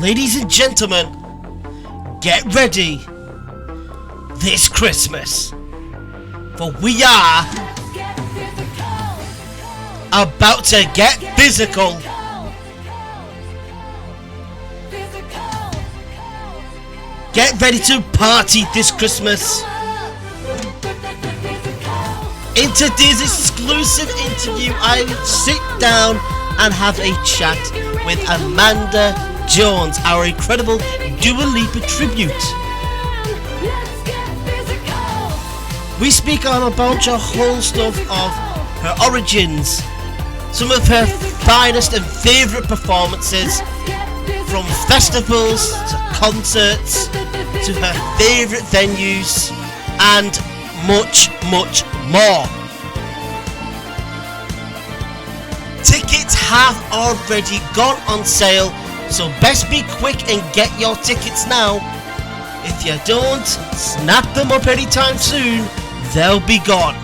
Ladies and gentlemen, get ready this Christmas, for we are about to get physical. Get ready to party this Christmas. In today's exclusive interview, I sit down and have a chat with Amanda Jones, our incredible Dua Lipa tribute. We speak on about a whole stuff of her origins, some of her finest and favourite performances, from festivals to concerts to her favourite venues, and much, much more. Tickets have already gone on sale, so best be quick and get your tickets now. If you don't snap them up anytime soon, they'll be gone.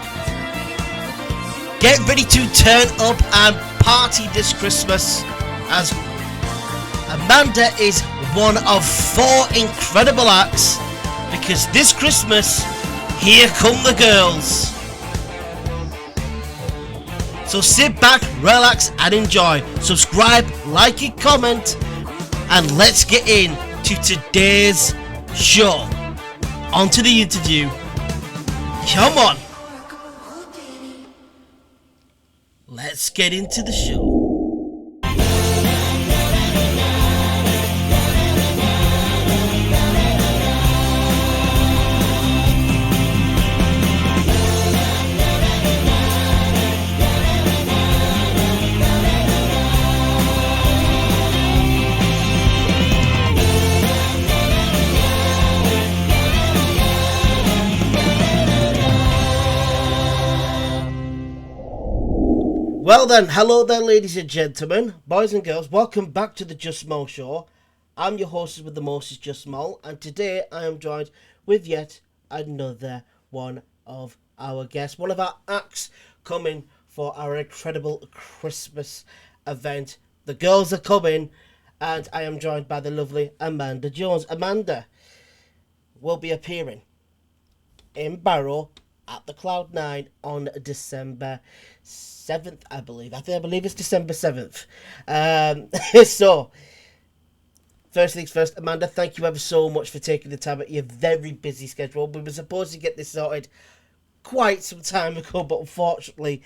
Get ready to turn up and party this Christmas, as Amanda is one of 4 incredible acts, because this Christmas, here come the girls. So sit back, relax and enjoy. Subscribe, like and comment, and let's get into today's show. On to the interview. Come on. Let's get into the show. Well then, hello there ladies and gentlemen, boys and girls, welcome back to the Just Small Show. I'm your host with the most, is Just Small, and today I am joined with yet another one of our guests, one of our acts coming for our incredible Christmas event. The girls are coming, and I am joined by the lovely Amanda Jones. Amanda will be appearing in Barrow at the Cloud9 on December 7th, I believe. I believe it's December 7th. So, first things first, Amanda, thank you ever so much for taking the time at your very busy schedule. We were supposed to get this sorted quite some time ago, but unfortunately,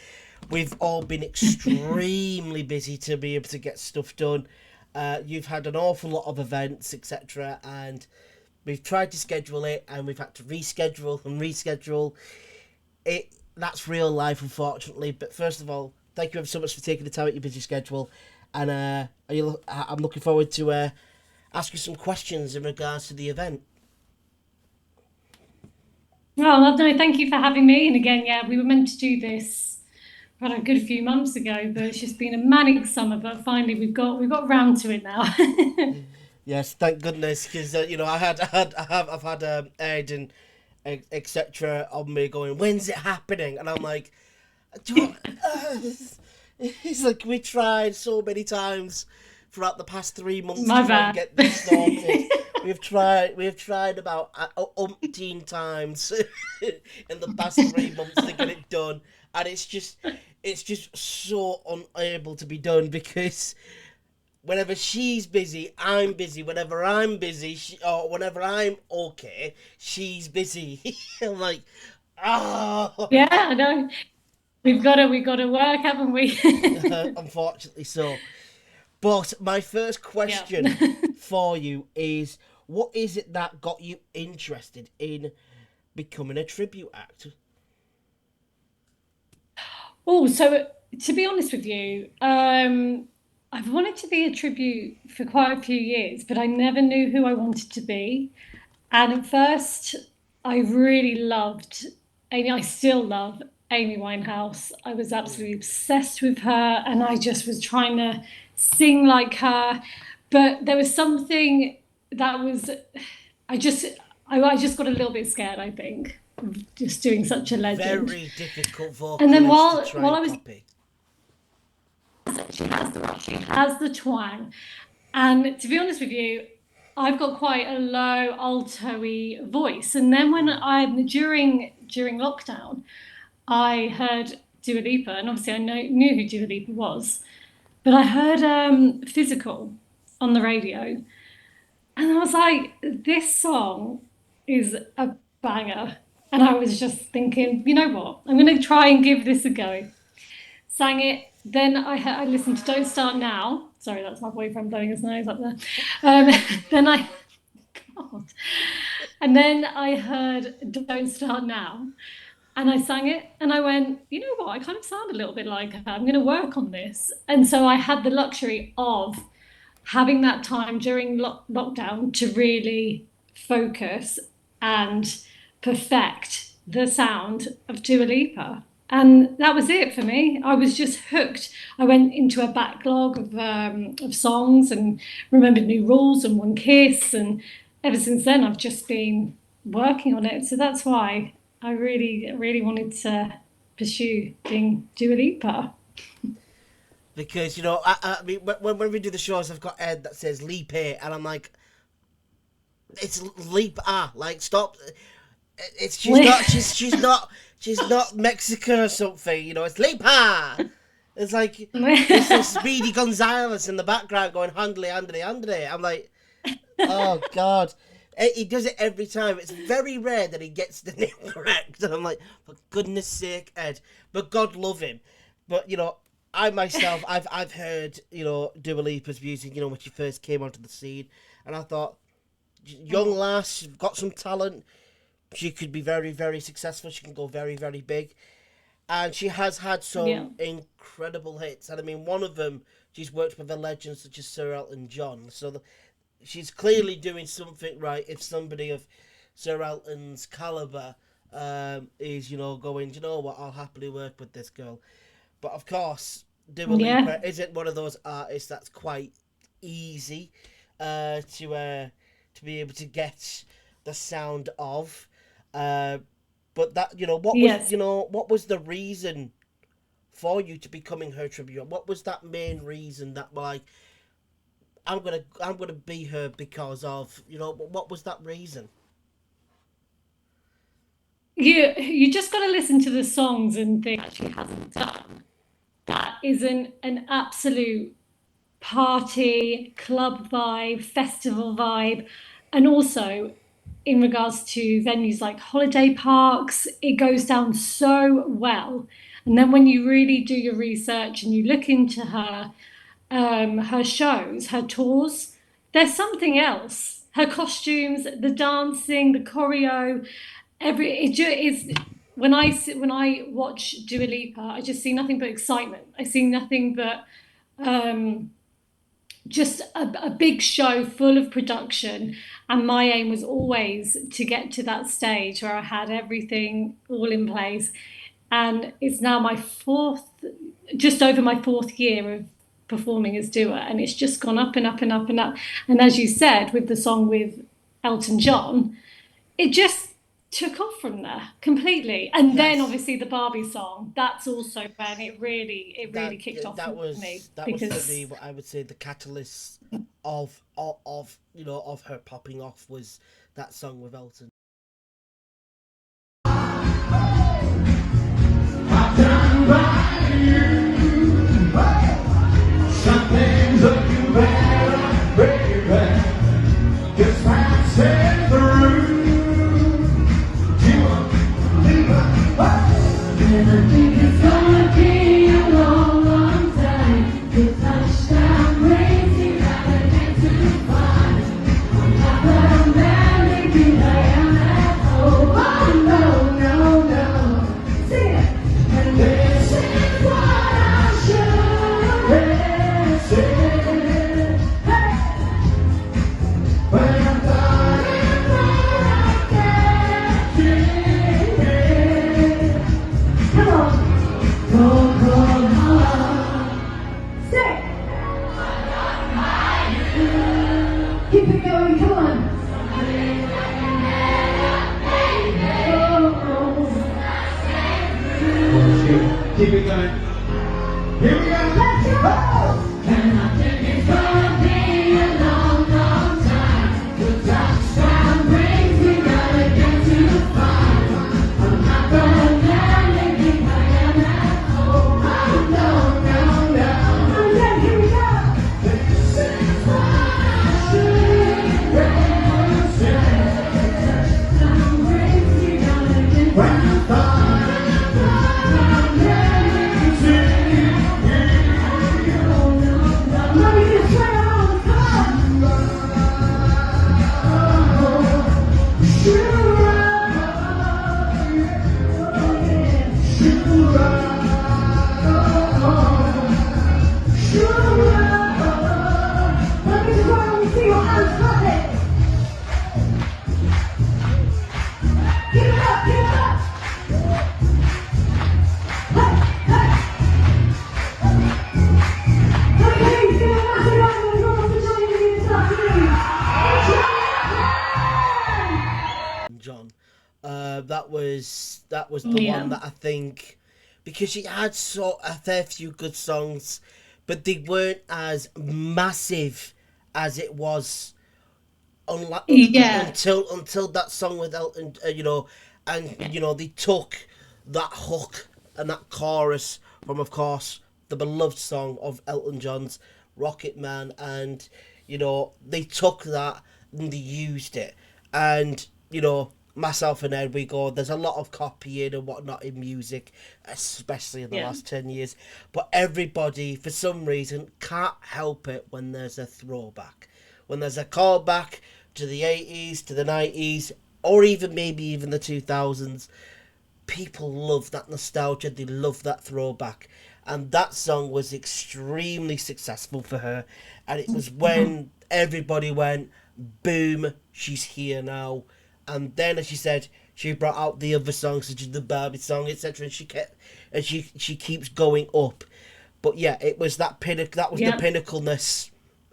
we've all been extremely busy to be able to get stuff done. You've had an awful lot of events, etc., and we've tried to schedule it, and we've had to reschedule. That's real life, unfortunately. But first of all, thank you ever so much for taking the time at your busy schedule. And I'm looking forward to ask you some questions in regards to the event. Oh, no, thank you for having me. And again, yeah, we were meant to do this a good few months ago, but it's just been a manic summer. But finally, we've got round to it now. Yes, thank goodness, because I've had Ed and etc. on me going, when's it happening? And I'm like, it's like we tried so many times throughout the past 3 months My to try and bad. get this sorted. We've tried about umpteen times in the past 3 months to get it done, and it's just so unable to be done, because whenever she's busy, I'm busy. Whenever I'm busy, or whenever I'm okay, she's busy. I'm like, oh. Yeah, I know. We've got to work, haven't we? Unfortunately so. But my first question Yeah. for you is, what is it that got you interested in becoming a tribute act? Oh, so to be honest with you, I've wanted to be a tribute for quite a few years, but I never knew who I wanted to be. And at first, I really loved Amy. I still love Amy Winehouse. I was absolutely obsessed with her, and I just was trying to sing like her. But there was something that was, I just, I just got a little bit scared, I think, of just doing such a legend. Very difficult And then vocalist to try while I and was, copy. she has the twang. And to be honest with you, I've got quite a low alto-y voice. And then when Mm. I during lockdown, I heard Dua Lipa, and obviously knew who Dua Lipa was, but I heard Physical on the radio, and I was like, this song is a banger. And I was just thinking, you know what? I'm going to try and give this a go. Sang it. Then I listened to Don't Start Now. Sorry, that's my boyfriend blowing his nose up there. Um, then I, God. And then I heard Don't Start Now. And I sang it and I went, you know what? I kind of sound a little bit like her. I'm going to work on this. And so I had the luxury of having that time during lockdown to really focus and perfect the sound of Dua Lipa. And that was it for me. I was just hooked. I went into a backlog of songs and remembered New Rules and One Kiss. And ever since then, I've just been working on it. So that's why I really, really wanted to pursue being Dua Lipa. Because I mean, when we do the shows, I've got Ed that says Lipa, and I'm like, it's Lipa. Like, stop. It's she's not Mexican or something. It's Lipa. It's like it's this Speedy Gonzales in the background going handly, handly, handly. I'm like, oh God. He does it every time. It's very rare that he gets the name correct, and I'm like, for goodness sake, Ed. But God love him. But I myself, I've heard Dua Lipa's music. When she first came onto the scene, and I thought, young lass, got some talent. She could be very, very successful. She can go very, very big. And she has had Yeah. some incredible hits. And I mean, one of them, she's worked with a legend such as Sir Elton John. So she's clearly doing something right if somebody of Sir Elton's caliber is, going, you know what, I'll happily work with this girl. But of course, Dua Yeah. Lipa isn't one of those artists that's quite easy to be able to get the sound of. Uh, but that Yes. what was the reason for you to becoming her tribute? What was that main reason that like I'm gonna be her because of what was that reason? You just got to listen to the songs and think that she hasn't done. That isn't an absolute party, club vibe, festival vibe, and also in regards to venues like holiday parks, it goes down so well. And then when you really do your research and you look into her shows, her tours, there's something else. Her costumes, the dancing, the choreo, is when I watch Dua Lipa, I just see nothing but excitement. I see nothing but um, just a big show full of production. And my aim was always to get to that stage where I had everything all in place. And it's now just over my fourth year of performing as Dua, and it's just gone up and up and up and up. And as you said, with the song with Elton John, it just took off from there completely. And then Yes. obviously the Barbie song, that's also when it really that kicked off that for me was that was for me because what I would say the catalyst of her popping off was that song with Elton. Something's looking better, baby. Just passing through. You want leave and I think it's gonna be a long, long time. The touchdown crazy, rather than to find. I'm not American, I am at home. Oh no, no, no. Sing it. And this is what I should say. Hey! When I'm gone and when I can't keep it. Come on. Go, go, home. Say. Keep it going, come on. Keep it going. Here we go. Let's go. And I think it's gonna be a Let me just want to see your hands clapping. Give it up, give it up. Hey, hey. Okay, give it a massive round of applause for joining me this afternoon. John. That was the Yeah. one that I think, because she had a fair few good songs, but they weren't as massive as it was Yeah. until that song with Elton, and they took that hook and that chorus from, of course, the beloved song of Elton John's Rocket Man, and they took that and they used it, and myself and Ed, we go, there's a lot of copying and whatnot in music, especially in the last 10 years, but everybody for some reason can't help it when there's a throwback, when there's a callback to the 80s, to the 90s, or even maybe even the 2000s. People love that nostalgia, they love that throwback, and that song was extremely successful for her, and it was when everybody went, boom, she's here now. And then, as she said, she brought out the other songs, such as the Barbie song, etc., and she keeps going up. But yeah, it was that pinnacle, that was the pinnacleness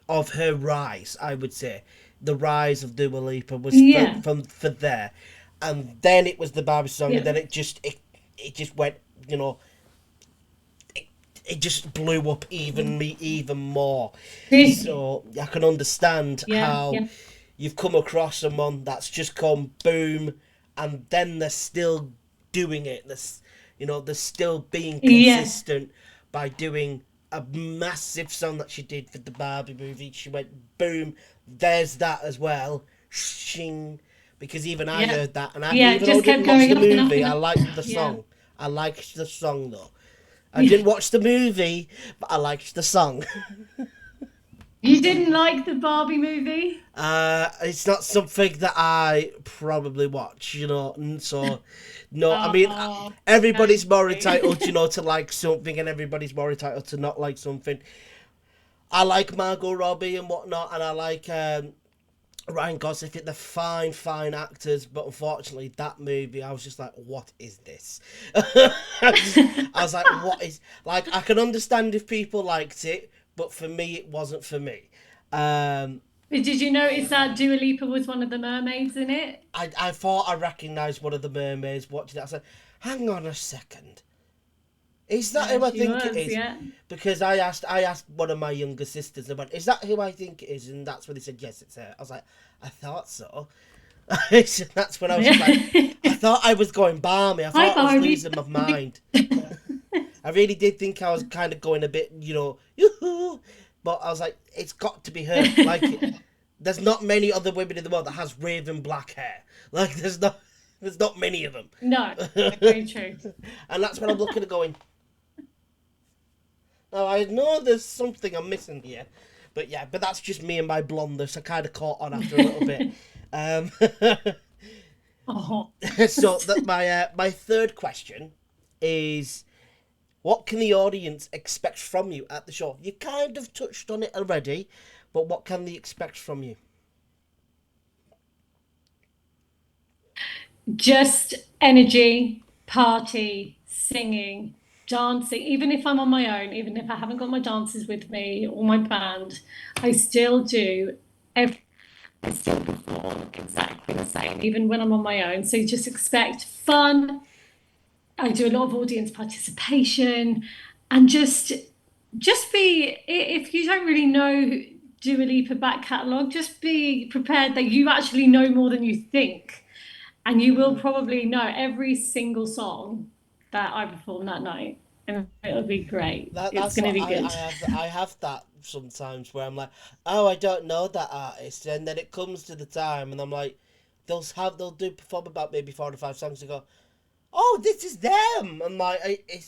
of her rise, I would say. The rise of Dua Lipa was for there, and then it was the Barbie song, and then it just went, it just blew up even more. So I can understand how you've come across someone that's just come boom, and then they're still doing it. They're still being consistent by doing a massive song that she did for the Barbie movie. She went boom, there's that as well, shing. Because even I heard that, and even though I didn't watch the movie, I liked the song. I liked the song though. I didn't watch the movie, but I liked the song. You didn't like the Barbie movie? It's not something that I probably watch, so no. I mean, everybody's more entitled, to like something, and everybody's more entitled to not like something. I like Margot Robbie and whatnot, and I like Ryan Gosling. They're fine actors, but unfortunately, that movie, I was just like, what is this? I was like, what is, like, I can understand if people liked it, but for me, it wasn't for me. Did you notice that Dua Lipa was one of the mermaids in it? I thought I recognised one of the mermaids watching it. I said, hang on a second. Is that who I think it is? Yeah. Because I asked one of my younger sisters, and I went, is that who I think it is? And that's when they said, yes, it's her. I was like, I thought so. That's when I was like, I thought I was going balmy. I thought I was losing my mind. I really did think I was kind of going a bit, yoo-hoo. But I was like, it's got to be her. Like, there's not many other women in the world that has raven black hair. Like, there's not many of them. No, very true. And that's when I'm looking at going, now, I know there's something I'm missing here. But yeah, that's just me and my blondness. I kind of caught on after a little bit. So my third question is, what can the audience expect from you at the show? You kind of touched on it already, but what can they expect from you? Just energy, party, singing, dancing. Even if I'm on my own, even if I haven't got my dancers with me or my band, I still do I still perform exactly the same, even when I'm on my own. So just expect fun. I do a lot of audience participation, and just be, if you don't really know Dua Lipa back catalogue, just be prepared that you actually know more than you think, and you will probably know every single song that I perform that night, and it'll be great. It's going to be good. I have that sometimes where I'm like, oh, I don't know that artist, and then it comes to the time, and I'm like, they'll do perform about maybe 4 or 5 songs and go, oh, this is them. And like,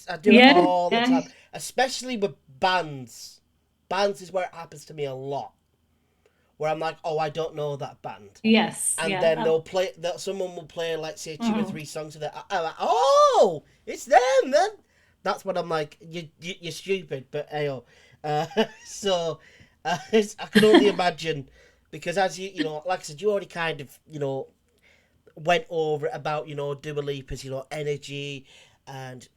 I do it all the time, especially with bands. Bands is where it happens to me a lot, where I'm like, oh, I don't know that band. Yes. And then they'll play, someone will play, like, say 2 or 3 songs of it. I'm like, oh, it's them then. That's what I'm like, you're stupid, but hey, Uh, so I can only imagine because as like I said, you already kind of went over it about Dua Lipa's energy and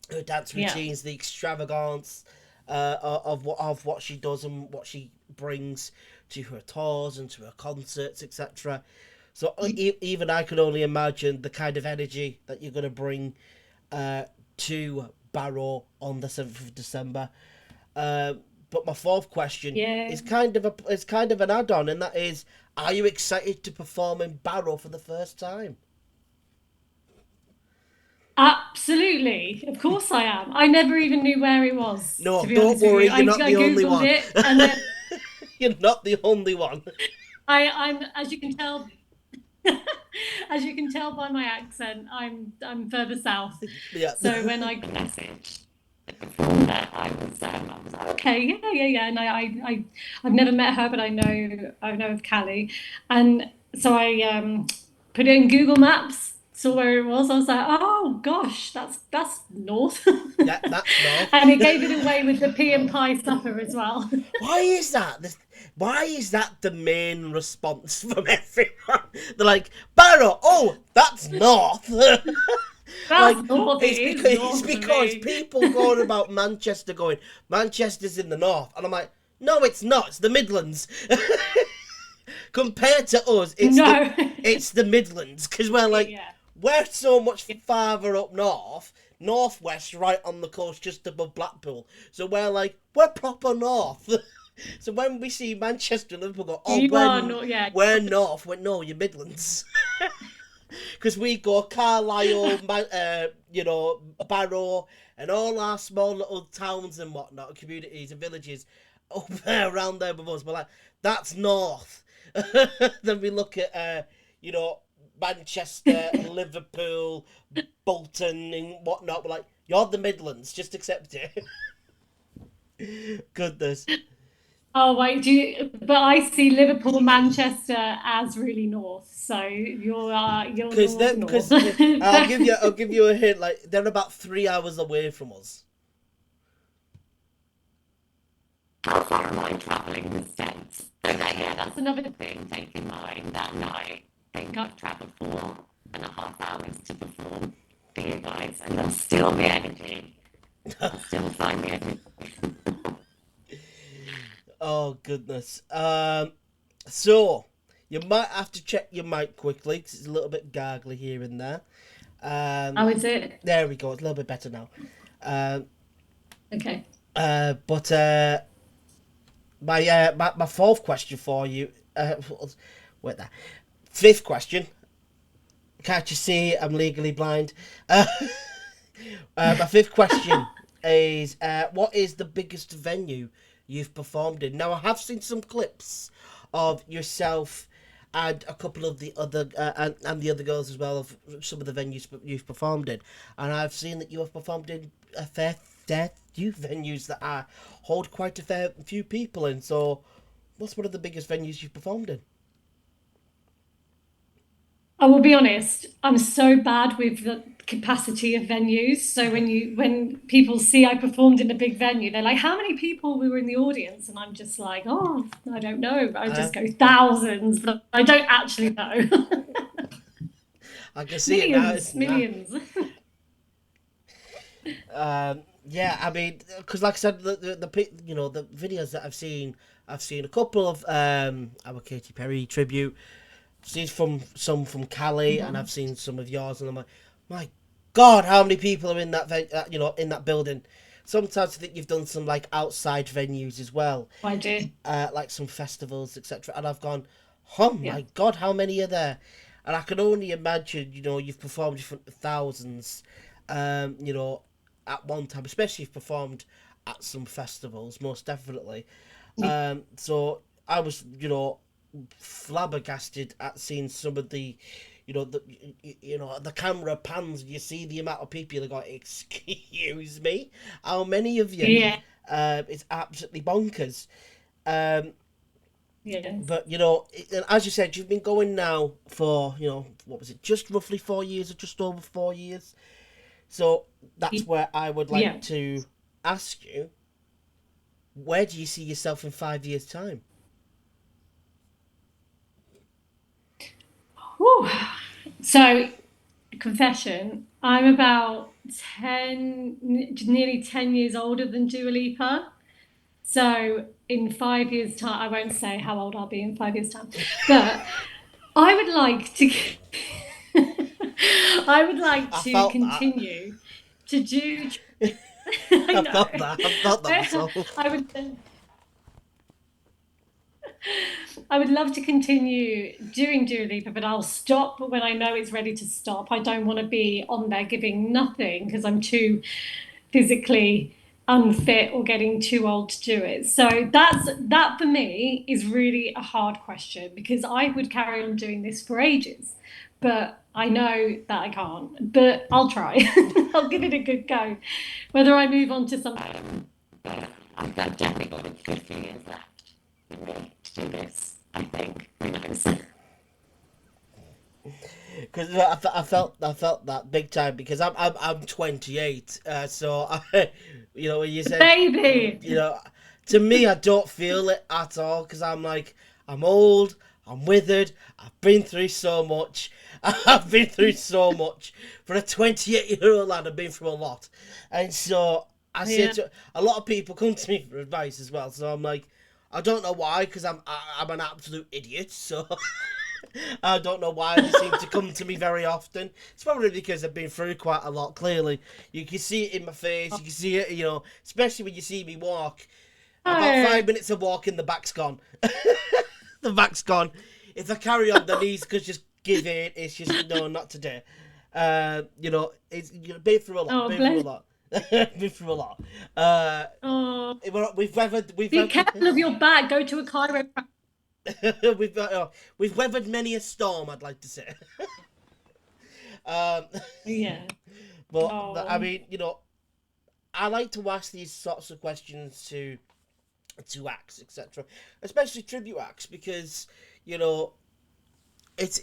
her dance Yeah. routines, the extravagance of what she does and what she brings to her tours and to her concerts, etc. So even I can only imagine the kind of energy that you're going to bring to Barrow on the 7th of December. But my fourth question Yeah. is kind of an add-on, and that is: are you excited to perform in Barrow for the first time? Absolutely. Of course I am. I never even knew where it was, No, to be don't honest with worry, you. you're not I the only Googled one. it and then You're not the only one. I'm as you can tell as you can tell by my accent, I'm further south. Yeah. So when I got the message from that, I was like, okay, yeah. And I've never met her, but I know of Callie, and so I put it in Google Maps, saw where it was. I was like, oh gosh, that's north, Yeah, that's north. and it gave it away with the pea and pie supper as well. Why is that? Why is that the main response from everyone? They're like, Barrow, oh, that's north. Like, That's north. It is it's north for because me. people going about Manchester going, Manchester's in the north. And I'm like, no, it's not. It's the Midlands. Compared to us, No. it's the Midlands. Because we're like, Yeah. we're so much farther up north, northwest, right on the coast, just above Blackpool. So we're proper north. So when we see Manchester and Liverpool go, oh, You are not. Yeah. we're north. We're no, you're Midlands. Because we go Carlisle, Barrow, and all our small little towns and whatnot, communities and villages up there, around there with us. We're like, that's north. Then we look at, Manchester, Liverpool, Bolton, and whatnot. We're like, you're the Midlands. Just accept it. Goodness. Oh wait, but I see Liverpool, Manchester as really north. So you're Because north. I'll give you a hint. Like they're about 3 hours away from us. How far am I traveling the States? Okay, yeah, that's another thing. Take in mind that night. I think I've traveled 4.5 hours to perform for you guys, and I'll still be energy. I'll still find the energy. Oh goodness. So you might have to check your mic quickly because it's a little bit gargly here and there. How Um, is it? there we go. It's a little bit better now. Um, Okay. but my fourth question for you. Wait there. Fifth question. Can't you see I'm legally blind? My fifth question is what is the biggest venue you've performed in? Now, I have seen some clips of yourself and a couple of the other and the other girls as well of some of the venues you've performed in, and I've seen that you have performed in a fair few venues that hold quite a fair few people in. So, what's one of the biggest venues you've performed in? I will be honest, I'm so bad with the capacity of venues. So when people see I performed in a big venue, they're like, "How many people were in the audience?" And I'm just like, "Oh, I don't know." I Uh, just go thousands, but I don't actually know. I can see it now. Millions, It's now. millions. Yeah, I mean, because like I said, the videos that I've seen a couple of our Katy Perry tribute. I've seen some from Cali, and I've seen some of yours, and I'm like, my God, how many people are in in that building? Sometimes I think you've done some like outside venues as well, I do. like some festivals, etc. And I've gone, oh Yeah. my God, how many are there? And I can only imagine, you've performed in front of thousands, um, you know, at one time, especially if you've performed at some festivals, most definitely. So I was, flabbergasted at seeing some of the, the camera pans. You see the amount of people that go, excuse me, how many of you? Yeah. It's absolutely bonkers. Um, Yes. but as you said, you've been going now for what was it, just roughly 4 years or just over 4 years. So that's where I would Yeah. like to ask you, Where do you see yourself in 5 years' time? Whew. So, confession, I'm about nearly 10 years older than Dua Lipa. So, in 5 years' time, I won't say how old I'll be in 5 years' time, but I would like to, I would like I to felt that. continue to do, I I know, felt that. I felt that myself. I would. I would love to continue doing Dua Lipa, but I'll stop when I know it's ready to stop. I don't want to be on there giving nothing because I'm too physically unfit or getting too old to do it. So that for me is really a hard question because I would carry on doing this for ages, but I know that I can't. But I'll try. I'll give it a good go. Whether I move on to something, I've definitely got a good few years left for me to do this. I think. Who knows? Because I felt that big time because I'm 28, so when you said, Baby. you know, to me I don't feel it at all because I'm like I'm old, I'm withered, I've been through so much, I've been through so much for a 28-year-old lad. I've been through a lot, and so I say Yeah. to a lot of people come to me for advice as well. So I'm like, I don't know why because I'm an absolute idiot. So I don't know why they seem to come to me very often. It's probably because I've been through quite a lot. Clearly, you can see it in my face. You can see it, especially when you see me walk. About Oh, 5 minutes of walking, the back's gone. The back's gone. If I carry on, the knees could just give in. It's just no, not today. It's been through a lot. oh, Been through a bless. lot. Been through a lot. Uh, Oh, we've weathered. be careful of your back. Go to a chiropractor. We've weathered many a storm. I'd like to say. Um, Yeah. but I Oh. mean, I like to ask these sorts of questions to acts, etc., especially tribute acts, because you know it's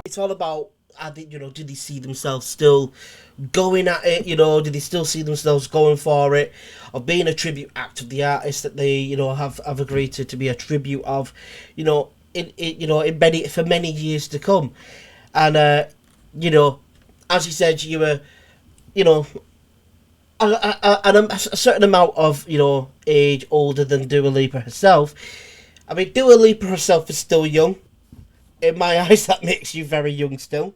it's all about. I think do they see themselves still going at it? Do they still see themselves going for it, or being a tribute act of the artist that they have agreed to be a tribute of, in many for many years to come, and you know, as you said, you were you know a certain amount of age older than Dua Lipa herself. I mean, Dua Lipa herself is still young. In my eyes, that makes you very young still.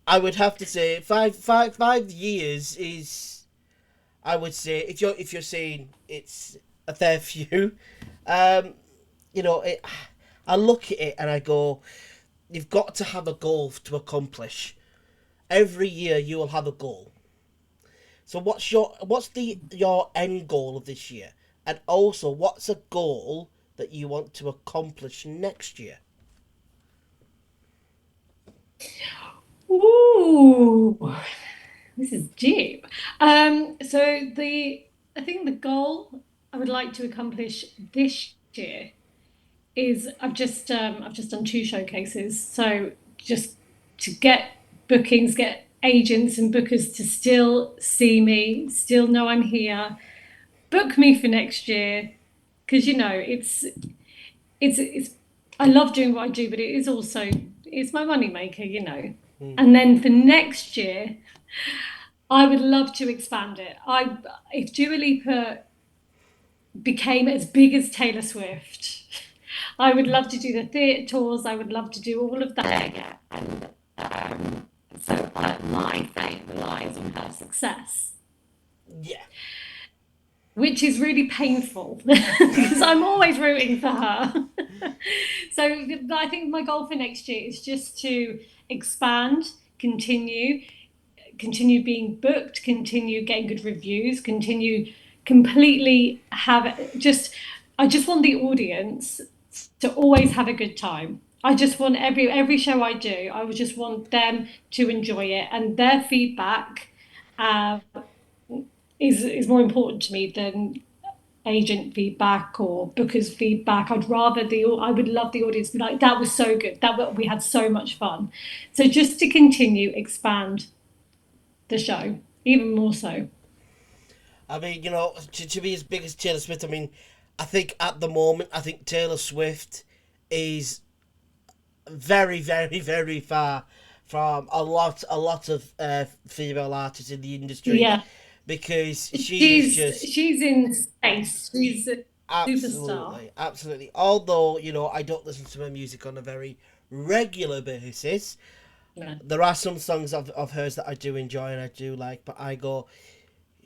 I would have to say 5 years is. I would say if you're saying it's a fair few, um, it. I look at it and I go, you've got to have a goal to accomplish. Every year you will have a goal. So what's your end goal of this year, and also what's a goal that you want to accomplish next year? Ooh, this is deep. So I think the goal I would like to accomplish this year is I've just done two showcases, so just to get bookings, get agents and bookers to still see me, still know I'm here, book me for next year, because it's it's I love doing what I do, but it is also it's my money maker, you know. Mm. And then for next year, I would love to expand it. I If Dua Lipa became as big as Taylor Swift, I would love to do the theatre tours. I would love to do all of that. Yeah. And so my fate relies on her success, Yeah. which is really painful because I'm always rooting for her. So I think my goal for next year is just to expand, continue being booked, continue getting good reviews, continue completely have just I just want the audience to always have a good time. I just want every show I do, I would just want them to enjoy it, and their feedback uh, is more important to me than agent feedback or bookers feedback. I would love the audience to be like, that was so good, we had so much fun. So just to continue expand the show even more so. I mean, to be as big as Taylor Swift, I mean, I think at the moment, I think Taylor Swift is very, very, very far from a lot of female artists in the industry Yeah, because she is she's just she's in space. She's a superstar. absolutely, absolutely. Although, I don't listen to her music on a very regular basis, Yeah. there are some songs of hers that I do enjoy and I do like, but I go,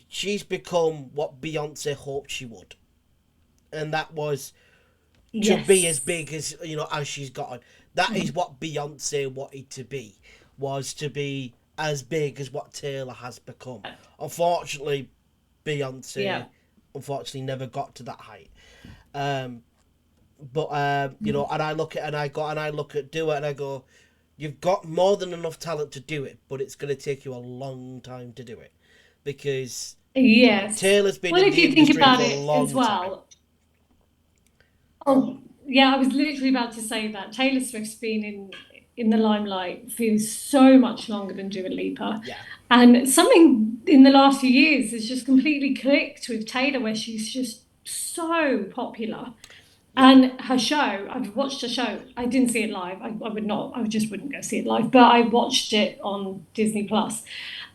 she's become what Beyonce hoped she would. And that was to be as Yes. big as as she's gotten. That is what Beyonce wanted to be, was to be as big as what Taylor has become. Unfortunately, Beyonce Yeah. unfortunately never got to that height. Um, but and I look at Dua and I go, you've got more than enough talent to do it, but it's going to take you a long time to do it because Yes. Taylor's been Well, in if the you think industry about for a it as long time. well, oh, yeah, I was literally about to say that Taylor Swift's been in the limelight for so much longer than Dua Lipa, Yeah, and something in the last few years has just completely clicked with Taylor, where she's just so popular. yeah, And her show, I've watched her show. I didn't see it live. I would not. I just wouldn't go see it live. But I watched it on Disney Plus,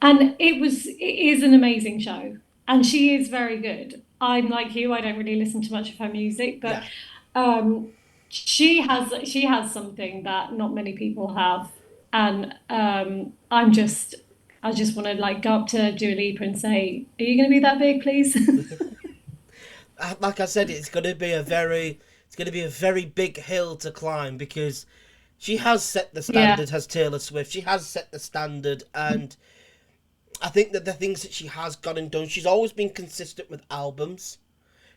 and it is an amazing show. And she is very good. I'm like you. I don't really listen to much of her music, but yeah. um, she has something that not many people have, and I just want to like go up to Dua Lipa and say, "Are you going to be that big, please?" Like I said, it's going to be a very big hill to climb because she has set the Yeah, standard. Has Taylor Swift? She has set the standard, and I think that the things that she has got and done, she's always been consistent with albums.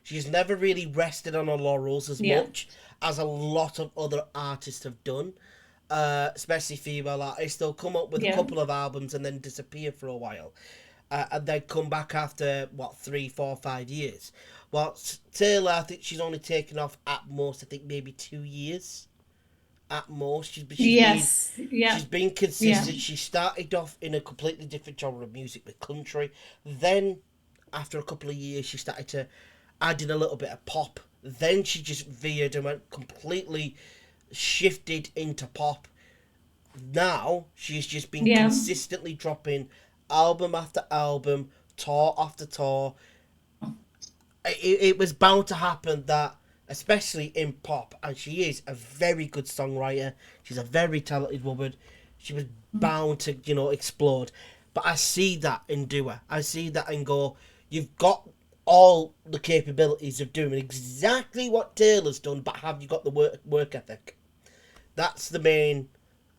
She's never really rested on her laurels as yeah, much as a lot of other artists have done. Especially female artists, they'll come up with a yeah. couple of albums and then disappear for a while, and then come back after what 3, 4, 5 years. Well, Taylor, I think she's only taken off at most. I think maybe 2 years at most. Yes, yeah, She's been yeah, consistent. She started off in a completely different genre of music with country. Then, after a couple of years, she started to add in a little bit of pop. Then she just veered and went completely shifted into pop. Now she's just been yeah, consistently dropping album after album, tour after tour. It was bound to happen that, especially in pop, and she is a very good songwriter. She's a very talented woman. She was bound to, explode. But I see that in Dua. I see that and go, you've got all the capabilities of doing exactly what Taylor's done, but have you got the work ethic? That's the main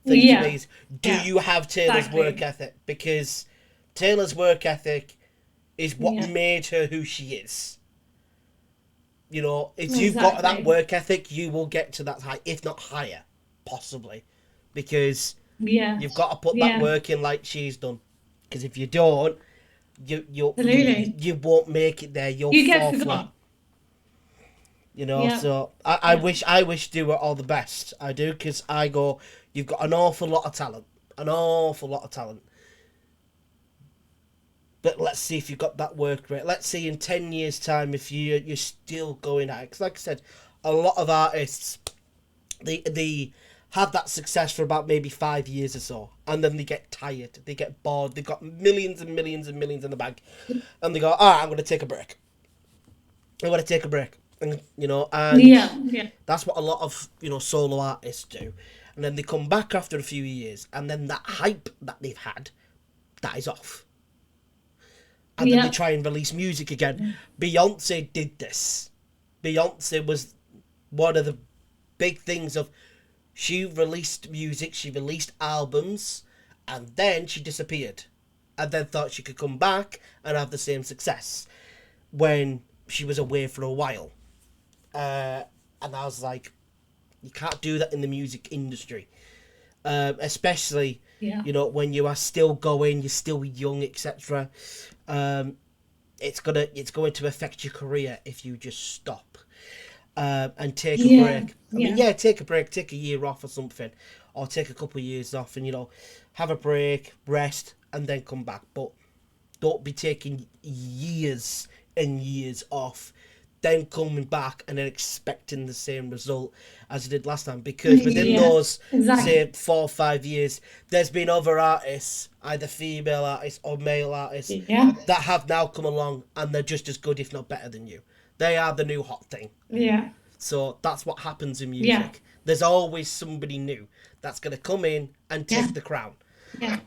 thing to me yeah, is, do yeah, you have Taylor's work exactly. ethic? Because Taylor's work ethic is what Yeah, made her who she is. If you've got that exactly. work ethic, you will get to that high, if not higher, possibly, because Yeah, you've got to put that yeah, work in like she's done. Because if you don't, absolutely. you won't make it there. You'll You get fall flat. forgotten. Yeah, So yeah, I wish Dua all the best. I do, because I go, you've got an awful lot of talent, an awful lot of talent. But let's see if you've got that work rate. Let's see in 10 years' time if you're still going at it. Because like I said, a lot of artists, they have that success for about maybe 5 years or so, and then they get tired, they get bored, they've got millions and millions and millions in the bank, and they go, all right, I'm going to take a break. I want to take a break, and Yeah, yeah, that's what a lot of solo artists do, and then they come back after a few years, and then that hype that they've had dies off, and then they yeah, try and release music again. Beyonce did this. Beyonce was one of the big things of she released music, she released albums, and then she disappeared, and then thought she could come back and have the same success when she was away for a while. And I was like, you can't do that in the music industry, especially yeah, when you are still going, you're still young, etc. It's going to affect your career if you just stop and take a yeah, break. I mean, yeah, yeah, take a break, take a year off or something, or take a couple of years off, and have a break, rest, and then come back. But don't be taking years and years off, then coming back and then expecting the same result as you did last time. Because within yeah, those, exactly. say, 4 or 5 years, there's been other artists, either female artists or male artists, Yeah, that have now come along and they're just as good, if not better than you. They are the new hot thing. yeah, So that's what happens in yeah, music. There's always somebody new that's going to come in and yeah, take the crown. yeah.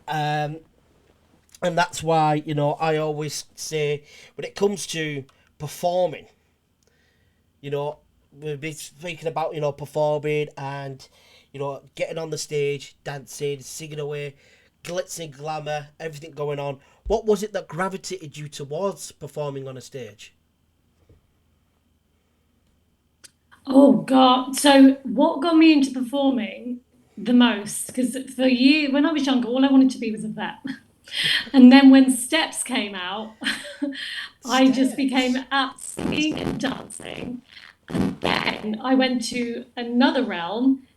And that's why, I always say, when it comes to performing, we'll be speaking about, performing and, getting on the stage, dancing, singing away, glitz and glamour, everything going on. What was it that gravitated you towards performing on a stage? Oh God. So what got me into performing the most? Because for you, when I was younger, all I wanted to be was a vet. And then when Steps came out, I just became Steps. at singing and dancing. And then I went to another realm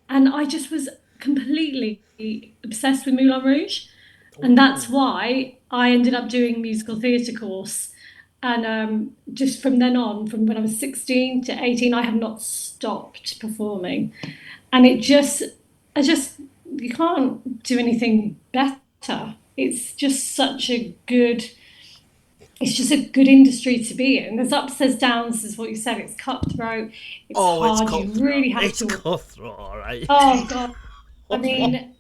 and I just was completely obsessed with Moulin Rouge. And that's Ooh, why I ended up doing musical theatre course. And just from then on, from when I was 16 to 18, I have not stopped performing. And you can't do anything better. It's just a good industry to be in. There's ups, there's downs, is what you said. It's cutthroat, it's oh, it's hard. You cutthroat. really have It's to. cutthroat, all right. Oh God, I mean,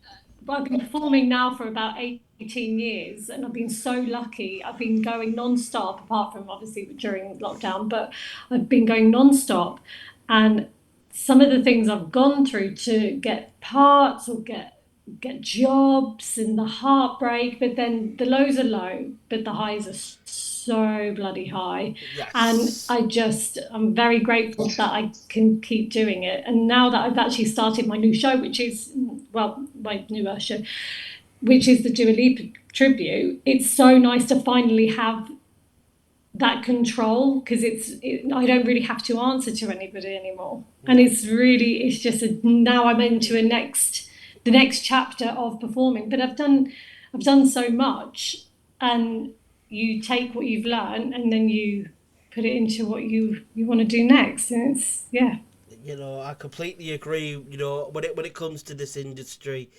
I've been performing now for about 18 years, and I've been so lucky. I've been going non-stop, apart from obviously during lockdown, but I've been going non-stop. And some of the things I've gone through to get parts or get jobs and the heartbreak, but then the lows are low, but the highs are so bloody high. And Yes. I'm very grateful that I can keep doing it. And now that I've actually started my new show, well, my newer show, which is the Dua Lipa tribute, it's so nice to finally have that control because I don't really have to answer to anybody anymore. And No. now I'm into the next chapter of performing. But I've done so much, and you take what you've learned and then you put it into what you want to do next. And it's yeah, I completely agree. When it comes to this industry,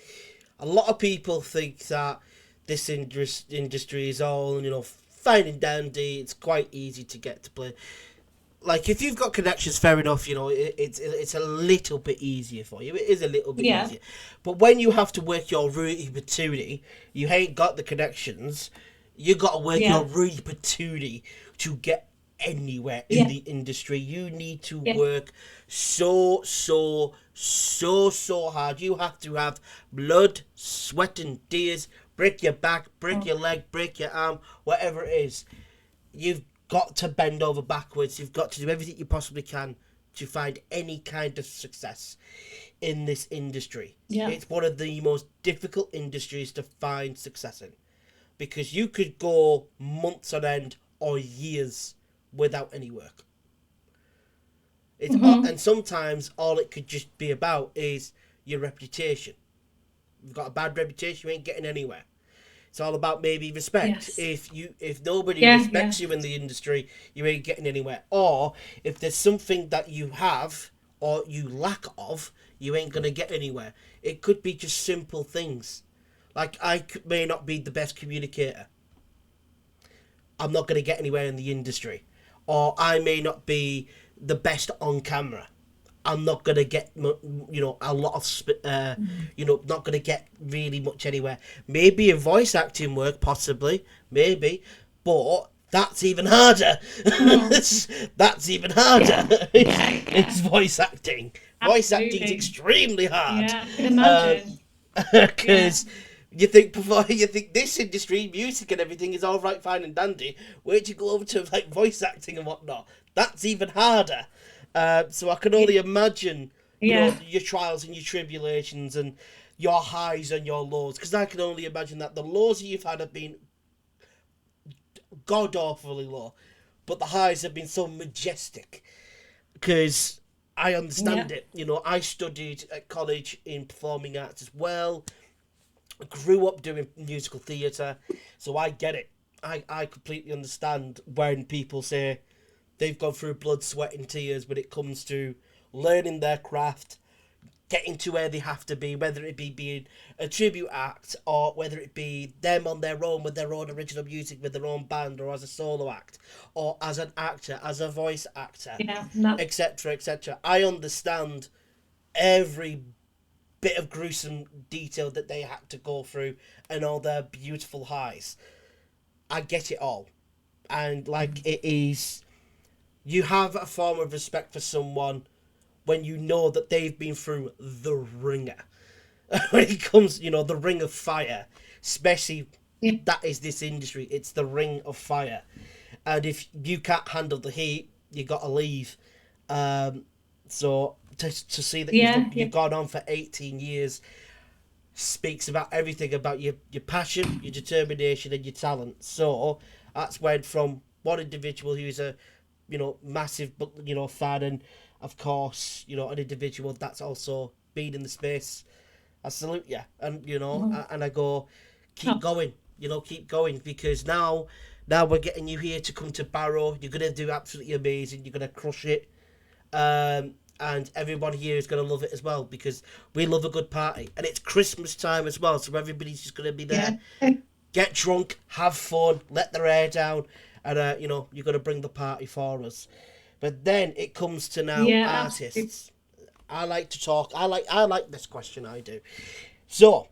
a lot of people think that this industry is all fine and dandy. It's quite easy to get to play. Like, if you've got connections, fair enough. It's a little bit easier for you. It is a little bit yeah, easier. But when you have to work your rooty patootie, you ain't got the connections. You got to work your yeah, rooty patootie to get anywhere in yeah, the industry. You need to yeah, work so, so, so, so hard. You have to have blood, sweat, and tears. Break your back, break your leg, break your arm, whatever it is. You've got to bend over backwards. You've got to do everything you possibly can to find any kind of success in this industry. yeah. It's one of the most difficult industries to find success in, because you could go months on end or years without any work. And sometimes all it could just be about is your reputation. You've got a bad reputation, you ain't getting anywhere. It's all about maybe respect. Yes. If nobody Yeah, yeah. respects you in the industry, you ain't getting anywhere. Or if there's something that you have or you lack of, you ain't gonna get anywhere. It could be just simple things. Like may not be the best communicator. I'm not gonna get anywhere in the industry. Or I may not be the best on camera. I'm not gonna get a lot of not gonna get really much anywhere. Maybe in voice acting work, possibly, maybe, but that's even harder. That's even harder. It's voice acting. Voice acting's Absolutely. extremely hard. Yeah, I can imagine. Yeah. Because you think before you think this industry, music and everything is all right, fine and dandy. Where'd you go over to like voice acting and whatnot? That's even harder. So I can only imagine, Yeah. your trials and your tribulations and your highs and your lows. Because I can only imagine that the lows that you've had have been god awfully low, but the highs have been so majestic. Because I Yeah. understand it. I studied at college in performing arts as well. I grew up doing musical theatre, so I get it. I completely understand when people say they've gone through blood, sweat, and tears when it comes to learning their craft, getting to where they have to be, whether it be being a tribute act or whether it be them on their own with their own original music, with their own band, or as a solo act, or as an actor, as a voice actor, Yeah. No. etc., etc. I understand every bit of gruesome detail that they had to go through and all their beautiful highs. I get it all. And like it is, you have a form of respect for someone when you know that they've been through the ringer. When it comes, the ring of fire, especially Yeah. that is this industry. It's the ring of fire, and if you can't handle the heat, you got to leave. So to see that Yeah. Yeah. you've gone on for 18 years speaks about everything about your passion, your determination, and your talent. So that's when from one individual who's a massive fan, and of course an individual that's also been in the space. I salute you, and and I go, keep Oh, going, keep going, because now we're getting you here to come to Barrow. You're gonna do absolutely amazing. You're gonna crush it. And everyone here is going to love it as well, because we love a good party, and it's Christmas time as well, so everybody's just going to be there, yeah. get drunk, have fun, let their hair down, and you're going to bring the party for us. But then it comes to now Yeah. Absolutely. artists. I like to talk. I like this question. I do. So,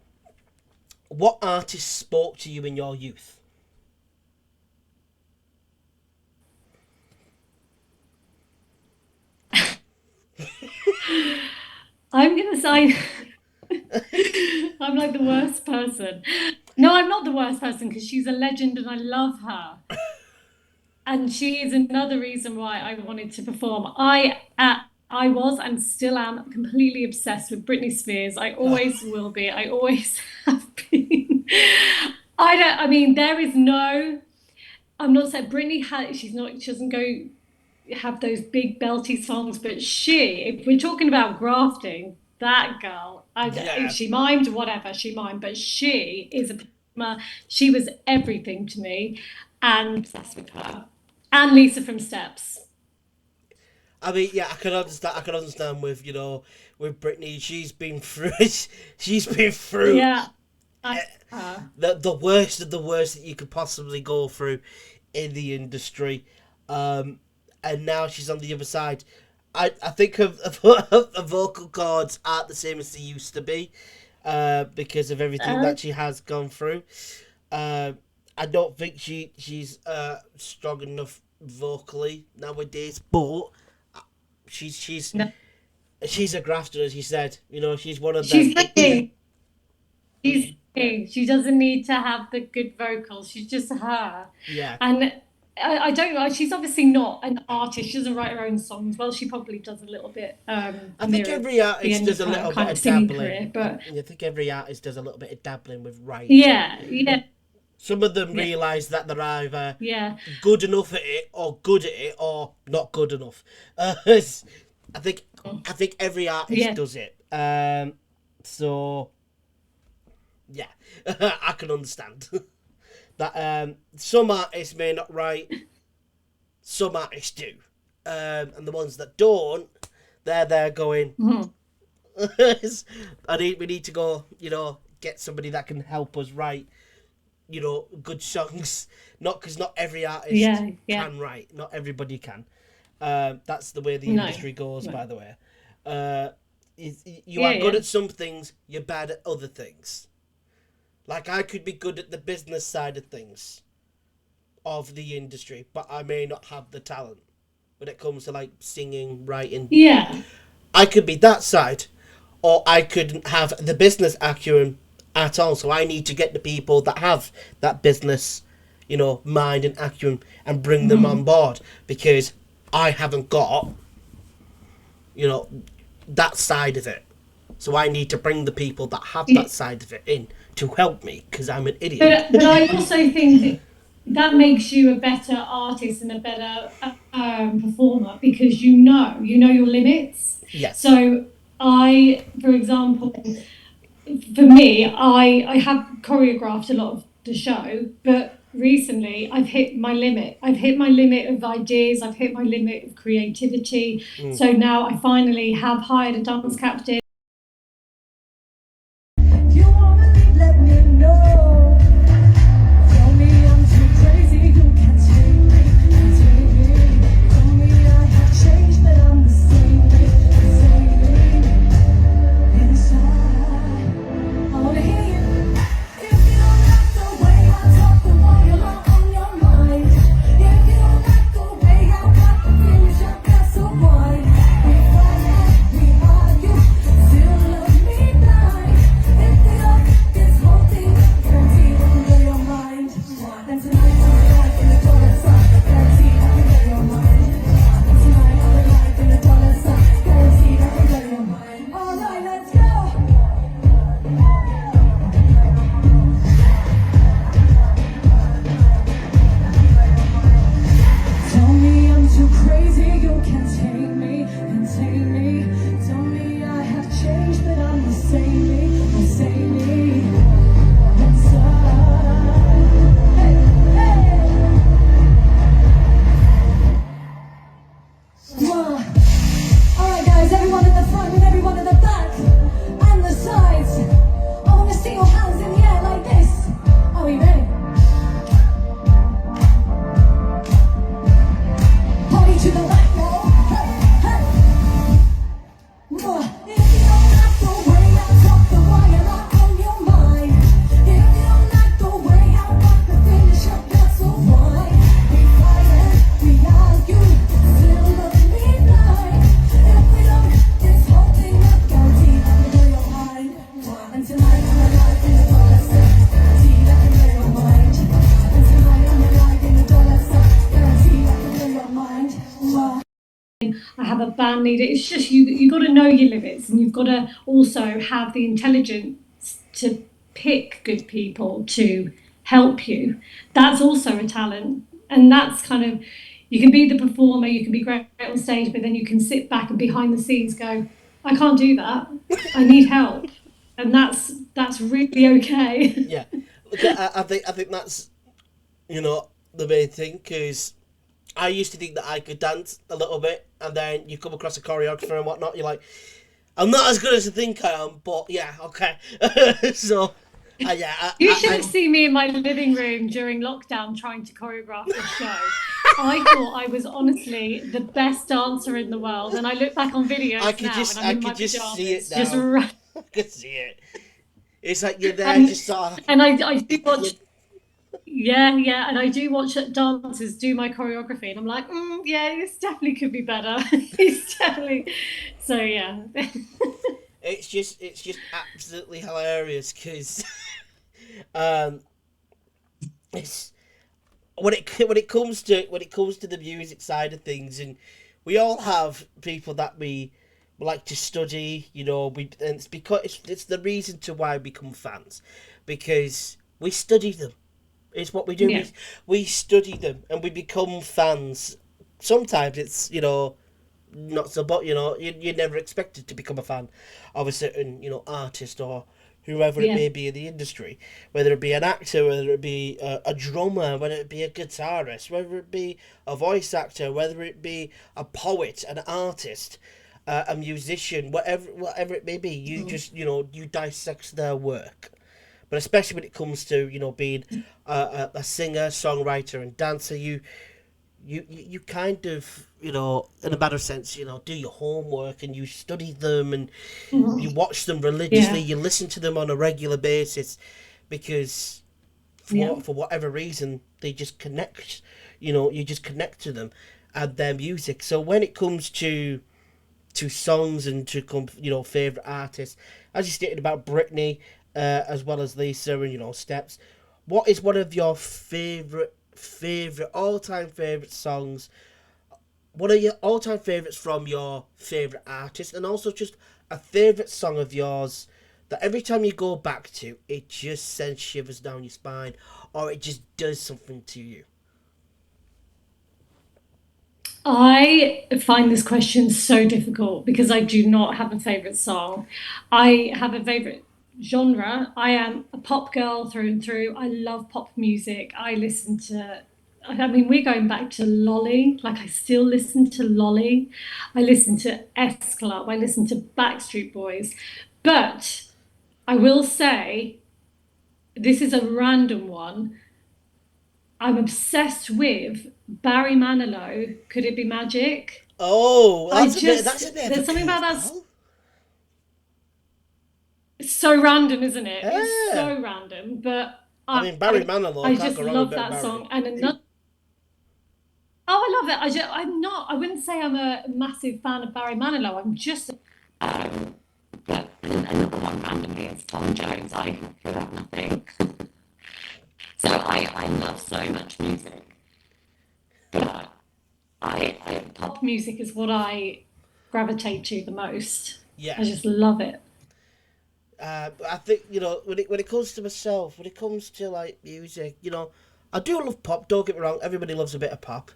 what artist spoke to you in your youth? I'm gonna say I'm like the worst person. No, I'm not the worst person because she's a legend and I love her. And she is another reason why I wanted to perform. I was and still am completely obsessed with Britney Spears. I always will be. I always have been. I mean, there is no. I'm not saying Britney has. She's not. She doesn't go have those big belty songs, but if we're talking about grafting, that girl, if Yeah, she mimed, whatever she mimed, but she is a performer. She was everything to me, and obsessed with her. And Lisa from Steps. I mean, yeah, I can understand. I can understand with with Britney. She's been through. She's been through Yeah, I the worst of the worst that you could possibly go through in the industry, and now she's on the other side. I think her vocal cords aren't the same as they used to be, because of everything uh, that she has gone through. Uh, I don't think she's strong enough vocally nowadays, but she's she's no, she's a grafter, as you said. She's one of she's them. lucky. She's lucky. She doesn't need to have the good vocals. She's just her. Yeah, And I don't know. She's obviously not an artist. She doesn't write her own songs. Well, she probably does a little bit I think near every the artist end does of a her little bit kind of of singing dabbling. career. But I think every artist does a little bit of dabbling with writing. yeah, yeah, Some of them yeah, realise that they're either yeah. good enough at it, or good at it, or not good enough. I think every artist Yeah. does it. So yeah, I can understand. that some artists may not write, some artists do, and the ones that don't, they're there going, we need to go, get somebody that can help us write, good songs. Not because not every artist Yeah, yeah. can write, not everybody can. That's the way the No, industry goes, no. by the way. Uh, you Yeah, are good yeah. at some things, you're bad at other things. Like, I could be good at the business side of things of the industry, but I may not have the talent when it comes to, like, singing, writing. Yeah. I could be that side, or I couldn't have the business acumen at all. So I need to get the people that have that business, mind and acumen and bring them on board, because I haven't got, that side of it. So I need to bring the people that have that side of it in to help me, because I'm an idiot. But I also think that makes you a better artist and a better performer, because you know your limits. Yes. So for example, for me, I have choreographed a lot of the show, but recently I've hit my limit. I've hit my limit of ideas. I've hit my limit of creativity. So now I finally have hired a dance captain. If you wanna leave, let me know. Tell me I'm too crazy, you can't take me, can't take me. Tell me I have changed, but I'm the same, inside. I wanna hear you. If you don't like the way I talk, the way you're not on your mind. If you don't like the way I got the finish, I got so wide. We fight, we argue, still love me blind. If we don't get this whole thing, guaranteed I can blow your mind. And tonight I'm alive in the dollar sign, guaranteed I can blow your mind. And tonight I'm alive in the dollar sign, guaranteed I can blow your mind. All right, let's go. Tell me I'm too crazy, you can't take me, can't take me. Tell me I have changed, but I'm the same me, inside. Hey, hey. Come on. All right, guys, everyone in the front and everyone in the back and the sides. I want to see your hands in the air like this. Are we ready? Party to the back, y'all. Hey, hey. If you don't like the way I talk, the way you're not on your mind. If you don't like the way I rock the finish up, that's so wide. We fight and we argue, still love me blind. If we don't get this whole thing up, guaranteed I can blow your mind. And tonight I'm alive in the dollar sign, guaranteed I can blow your mind. And tonight I'm alive in the dollar sign, guaranteed I can blow your mind. I have a band leader. It's just you got to know your limits, and you've got to also have the intelligence to pick good people to help you. That's also a talent, and that's kind of, you can be the performer, you can be great on stage, but then you can sit back and behind the scenes go, I can't do that. I need help, and that's really okay. Yeah. Look, I think that's, the main thing, because I used to think that I could dance a little bit, and then you come across a choreographer and whatnot, you're like, I'm not as good as I think I am, but yeah, okay. So, You should have seen me in my living room during lockdown trying to choreograph this show. I thought I was honestly the best dancer in the world, and I look back on videos I could now just, and I'm I in my could just pajamas, see it now. just run. I could see it. It's like you're there, And, just sort of. and I do watch, yeah, and I do watch dancers do my choreography, and I'm like, yeah, this definitely could be better. It's definitely, so yeah. It's just absolutely hilarious, because, it's when it comes to the music side of things, and we all have people that we like to study, and it's because it's the reason to why we become fans, because we study them. It's what we do. Yeah. We study them and we become fans. Sometimes it's, not so, but you're never expected to become a fan of a certain, artist or, whoever it Yeah. may be in the industry, whether it be an actor, whether it be a drummer, whether it be a guitarist, whether it be a voice actor, whether it be a poet, an artist, a musician, whatever it may be. You just you dissect their work. But especially when it comes to being a singer, songwriter, and dancer, you kind of in a matter of sense do your homework and you study them and you watch them religiously. Yeah. You listen to them on a regular basis because Yeah. for whatever reason they just connect. You just connect to them and their music. So when it comes to songs and to favorite artists, as you stated about Britney, as well as Lisa and Steps, what is one of your favorite all time favorite songs? What are your all time favorites from your favorite artist, and also just a favorite song of yours that every time you go back to, it just sends shivers down your spine, or it just does something to you? I find this question so difficult because I do not have a favorite song. I have a favorite genre. I am a pop girl through and through. I love pop music. I mean, we're going back to Lolly. Like, I still listen to Lolly. I listen to S Club. I listen to Backstreet Boys. But I will say, this is a random one. I'm obsessed with Barry Manilow. Could it be magic? Oh, I that's a just bit of a there's something about that. curveball. It's so random, isn't it? It's Yeah. so random, but I mean, Barry Manilow, I can't just go wrong with a love bit of that Barry. song. And another, oh, I love it. I'm not. I wouldn't say I'm a massive fan of Barry Manilow. I'm just. But another one randomly is Tom Jones. I could have nothing. So I love so much music, but pop music is what I gravitate to the most. Yeah. I just love it. But I think when it comes to myself, when it comes to like music, I do love pop. Don't get me wrong, everybody loves a bit of pop,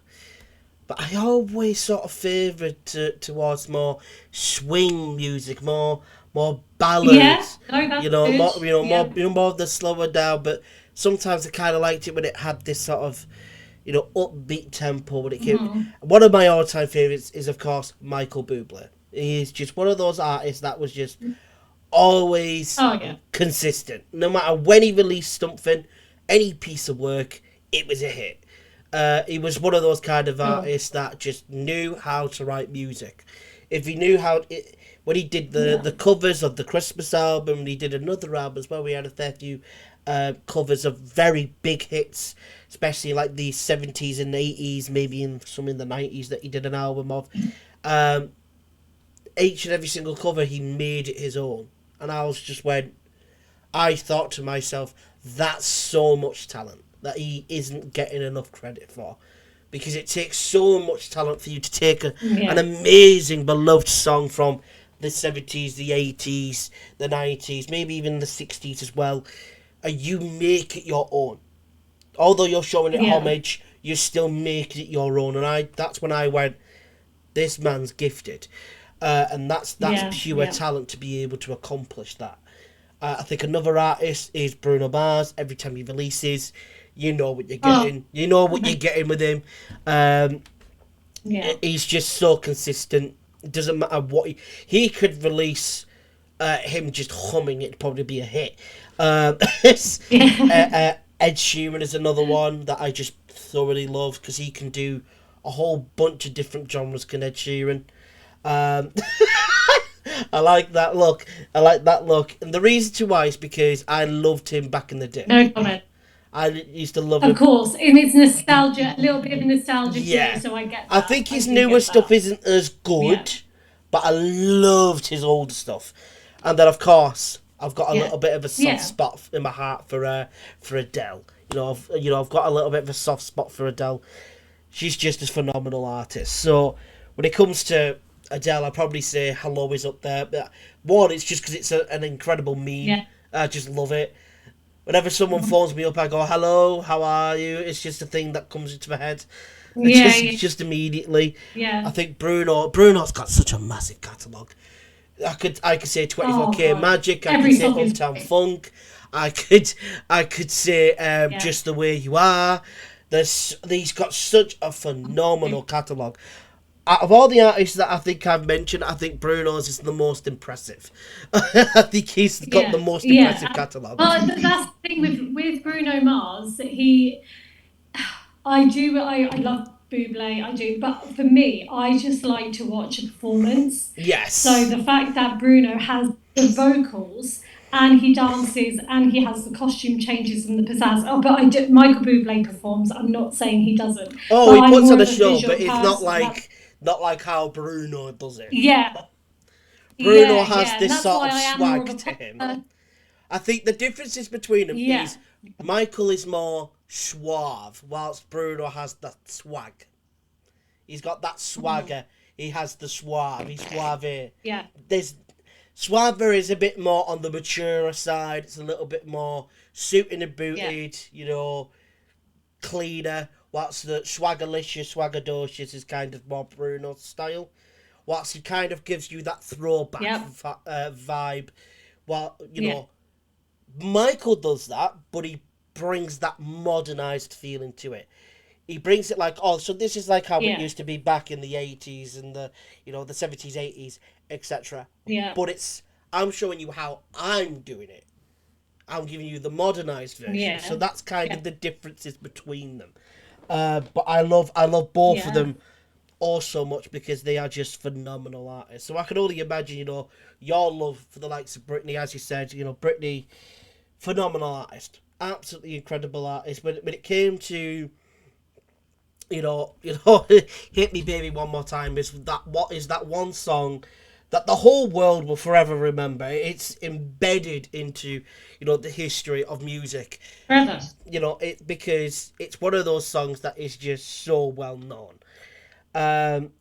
but I always sort of favoured towards more swing music, more Yeah, ballads. no, that's More good. Yeah. more of the slower down. But sometimes I kind of liked it when it had this sort of upbeat tempo. When it came, one of my all time favourites is of course Michael Bublé. He is just one of those artists that was just always Oh yeah. consistent. No matter when he released something, any piece of work, it was a hit. He was one of those kind of Oh, artists that just knew how to write music. If he knew when he did yeah. the covers of the Christmas album, and he did another album as well. We had a fair few covers of very big hits, especially like the 70s and 80s, maybe in some in the 90s that he did an album of. Um, each and every single cover, he made it his own. And I thought to myself, that's so much talent that he isn't getting enough credit for. Because it takes so much talent for you to take an Yeah. amazing, beloved song from the 70s, the 80s, the 90s, maybe even the 60s as well, and you make it your own. Although you're showing it Yeah. homage, you're still making it your own. And that's when I went, this man's gifted. And that's Yeah. pure Yeah. talent to be able to accomplish that. I think another artist is Bruno Mars. Every time he releases, you know what you're Oh, getting. You know what you're getting with him. Um, yeah. he's just so consistent. It doesn't matter what he could release. Him just humming, it'd probably be a hit. Yeah. Ed Sheeran is another one that I just thoroughly love because he can do a whole bunch of different genres. Can Ed Sheeran? Um, I like that look. I like that look, and the reason to why is because I loved him back in the day. No comment. I used to love Of him. course, in its nostalgia, a little bit of nostalgia for you, Yeah, so I get I that. think I his do newer get stuff that. isn't as Yeah. good, but I loved his older stuff. And then of course I've got a Yeah. little bit of a soft Yeah. spot in my heart for Adele. I've got a little bit of a soft spot for Adele. She's just a phenomenal artist. So when it comes to Adele, I'd probably say Hello is up there. But one, it's just because it's an incredible meme. Yeah. I just love it. Whenever someone phones me up, I go, "Hello, how are you?" It's just a thing that comes into my head, Yeah. just immediately. I Yeah. think Bruno's got such a massive catalogue. I could say Oh 24K God, Magic. I could every say song is Uptown great. Funk. I could say Yeah. Just the Way You Are. He's got such a phenomenal catalogue. Out of all the artists that I think I've mentioned, I think Bruno's is the most impressive. I think he's got the Yeah, most impressive yeah. catalogue. Well, that's the thing with Bruno Mars. I love Buble, I do, but for me, I just like to watch a performance. So Yes. the fact that Bruno has the vocals and he dances and he has the costume changes and the pizzazz. Oh, but Michael Bublé performs. I'm not saying he doesn't, Oh, but he I'm puts more on a of a show, visual but it's not person. like not like how Bruno does it. Yeah, Bruno yeah, has yeah, and this that's sort why of I am more of swag a to pop. him. I think the differences between them Yeah, is Michael is more suave, whilst Bruno has that swag. He's got that swagger. He has the suave. He's suave. yeah, There's Suave is a bit more on the maturer side. It's a little bit more suited and yeah, booted, cleaner. Whilst the Swaggerlicious, Swaggadocious is kind of more Bruno style. Whilst he kind of gives you that throwback yep, vibe. Well, yeah, Michael does that, but he brings that modernized feeling to it. He brings it like, oh, so this is like how it yeah, used to be back in the 80s and the 70s, 80s, etc. yeah, But I'm showing you how I'm doing it. I'm giving you the modernized version. So yeah, that's kind yeah, of the differences between them. But I love both of yeah. them all so much because they are just phenomenal artists. So I can only imagine, your love for the likes of Britney, as you said, Britney, phenomenal artist, absolutely incredible artist. But when it came to, Hit Me Baby One More Time is that one song that the whole world will forever remember. It's embedded into, the history of music. Forever. Because it's one of those songs that is just so well known. Um,